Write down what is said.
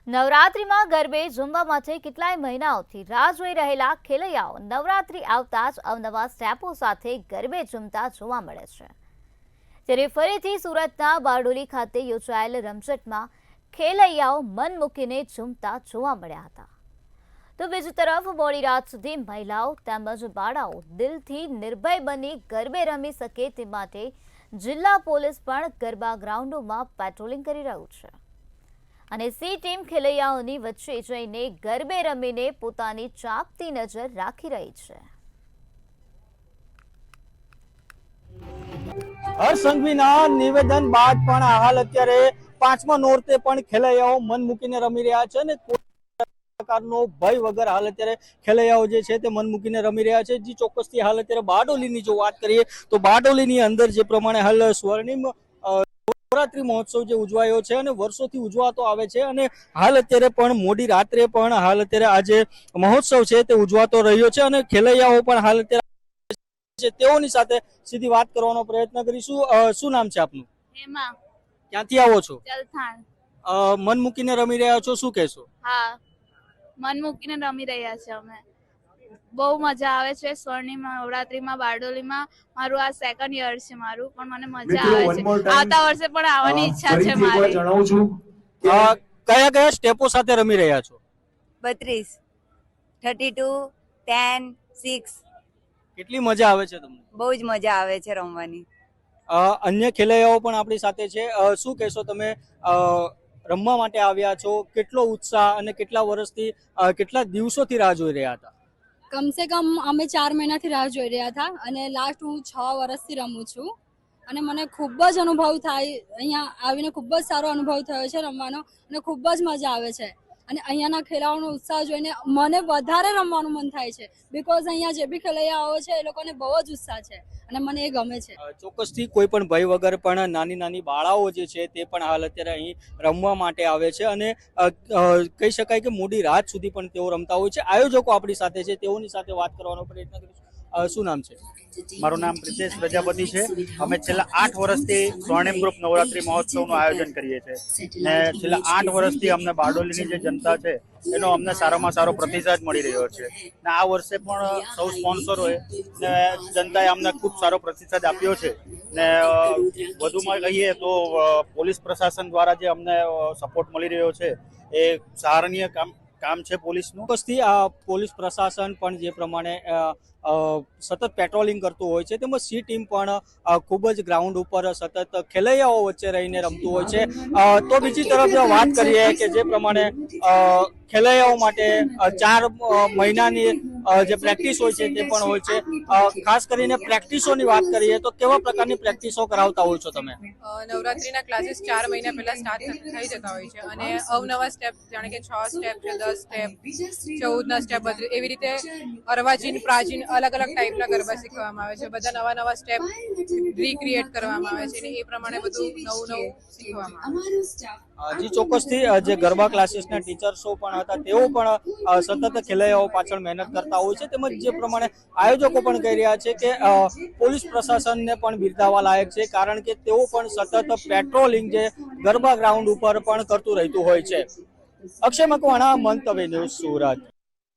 નવરાત્રિમાં ગરબે ઝૂમવા માટે કેટલાય મહિનાઓથી રાહ જોઈ રહેલા ખેલૈયાઓ નવરાત્રિ આવતા જ અવનવા સ્ટેપો સાથે ગરબે ઝૂમતા જોવા મળે છે। ત્યારે ફરીથી સુરતના બારડોલી ખાતે યોજાયેલ રમઝટમાં ખેલૈયાઓ મન મૂકીને ઝૂમતા જોવા મળ્યા હતા। તો બીજી તરફ મોડી રાત સુધી મહિલાઓ તેમજ બાળાઓ દિલથી નિર્ભય બની ગરબે રમી શકે તે માટે જિલ્લા પોલીસ પણ ગરબા ગ્રાઉન્ડોમાં પેટ્રોલિંગ કરી રહ્યું છે અને સી ટીમ ખેલૈયાઓની વચ્ચે જઈને ગરબે રમીને પોતાની ચાંપતી નજર રાખી રહી છે। હર્ષ સંઘવીના નિવેદન બાદ પણ હાલ અત્યારે પાંચમા નોરતે પણ ખેલૈયાઓ મન મૂકીને રમી રહ્યા છે અને કોઈ પ્રકારનો ભય વગર હાલ અત્યારે ખેલૈયાઓ જે છે તે મન મૂકીને રમી રહ્યા છે। જે ચોક્કસથી હાલ અત્યારે બારડોલીની જો વાત કરીએ તો બારડોલીની અંદર જે પ્રમાણે હાલ સ્વર્ણિમ નવરાત્રી મહોત્સવ જે ઉજવાયો છે અને વર્ષોથી ઉજવાતો આવે છે અને હાલ અત્યારે પણ મોડી રાત્રે પણ હાલ અત્યારે આ જે મહોત્સવ છે તે ઉજવાતો રહ્યો છે અને ખેલૈયાઓ પણ હાલ અત્યારે તેઓની સાથે સીધી વાત કરવાનો પ્રયત્ન કરીશું। શું નામ છે આપનું? હેમા। ક્યાંથી આવો છો? જલથાણ। મન મૂકીને રમી રહ્યા છો, શું કહેશો? હા, મન મૂકીને રમી રહ્યા છે અમે। બહુ મજા આવે છે। સ્વર્ણિમ નવરાત્રીમાં બારડોલીમાં મારું આ સેકન્ડ યર છે મારું, પણ મને મજા આવે છે। આવતા વર્ષે પણ આવવાની ઈચ્છા છે મારી। કયા કયા સ્ટેપો સાથે રમી રહ્યા છો? 32, 32, 10, 6। કેટલી મજા આવે છે તમને? બહુ જ મજા આવે છે રમવાની। અન્ય ખેલૈયાઓ પણ આપણી સાથે છે, શું કહેશો તમે? રમવા માટે આવ્યા છો, કેટલો ઉત્સાહ અને કેટલા વર્ષથી કેટલા દિવસોથી રાહ જોઈ રહ્યા હતા? કમ સે કમ અમે 4 મહિનાથી રાહ જોઈ રહ્યા હતા અને લાસ્ટ હું 6 વર્ષથી રમું છું અને મને ખૂબ જ અનુભવ થાય, અહીંયા આવીને ખૂબ જ સારો અનુભવ થયો છે રમવાનો અને ખૂબ જ મજા આવે છે અને અહીંયાના ખેલાડીઓનો ઉત્સાહ જોઈને મને વધારે રમવાનું મન થાય છે બીકોઝ અહીંયા જે બી ખેલૈયાઓ છે એ લોકોને બહુ જ ઉત્સાહ છે અને મને એ ગમે છે। ચોક્કસથી કોઈ પણ ભય વગર પણ નાની નાની બાળાઓ જે છે તે પણ હાલ અત્યારે અહીં રમવા માટે આવે છે અને કહી શકાય કે મોડી રાત સુધી પણ તેઓ રમતા હોય છે। આયોજકો આપણી સાથે છે, તેઓની સાથે વાત કરવાનો પ્રયત્ન કરીશું। શું નામ છે? મારું નામ પ્રિતેશ પ્રજાપતિ છે। અમે છેલ્લા 8 વર્ષથી સ્વર્ણિમ ગ્રુપ નવરાત્રી મહોત્સવનું આયોજન કરીએ છીએ ને છેલ્લા 8 વર્ષથી અમને બારડોલીની જે જનતા છે એનો અમને સારામાં સારો પ્રતિસાદ મળી રહ્યો છે ને આ વર્ષે પણ સૌ સ્પોન્સરોએ ને જનતાએ અમને ખૂબ સારો પ્રતિસાદ આપ્યો છે ને વધુમાં કહીએ તો પોલીસ પ્રશાસન દ્વારા જે અમને સપોર્ટ મળી રહ્યો છે એ સરાહનીય કામ છે પોલીસનું। ચોક્કસથી આ પોલીસ પ્રશાસન પણ જે પ્રમાણે સતત પેટ્રોલિંગ કરતું હોય છે તેમજ સી ટીમ પણ ખૂબ જ ગ્રાઉન્ડ ઉપર સતત ખેલૈયાઓ વચ્ચે રહીને રમતું હોય છે। તો બીજી તરફ જો વાત કરીએ કે જે પ્રમાણે ખેલૈયાઓ માટે 4 મહિનાની જે પ્રેક્ટિસ હોય છે તે પણ હોય છે। ખાસ કરીને પ્રેક્ટિસોની વાત કરીએ તો કેવા પ્રકારની પ્રેક્ટિસો કરાવતા હોય છો તમે? નવરાત્રીના ક્લાસીસ 4 મહિના પહેલા સ્ટાર્ટ થઈ જતા હોય છે અને અવનવા સ્ટેપ જાણે કે 6 સ્ટેપ છે, 10 સ્ટેપ, 14ના સ્ટેપ, 32 એવી રીતે અર્વાચીન, પ્રાચીન અલગ અલગ ટાઈપના ગરબા શીખવામાં આવે છે। બધા નવા સ્ટેપ રીક્રિએટ કરવામાં આવે છે અને એ પ્રમાણે બધું નવું શીખવામાં આવે છે। જી ચોક્કસથી જે ગરબા ક્લાસીસના ટીચર્સો પણ હતા તેઓ પણ સતત ખેલૈયાઓ પાછળ મહેનત કરતા હોય છે તેમજ જે પ્રમાણે આયોજકો પણ કહી રહ્યા છે કે પોલીસ પ્રશાસનને પણ બિરદાવવા લાયક છે કારણ કે તેઓ પણ સતત પેટ્રોલિંગ જે ગરબા ગ્રાઉન્ડ ઉપર પણ કરતું રહેતું હોય છે। અક્ષય મકવાણા, મંતવ્ય ન્યૂઝ, સુરત।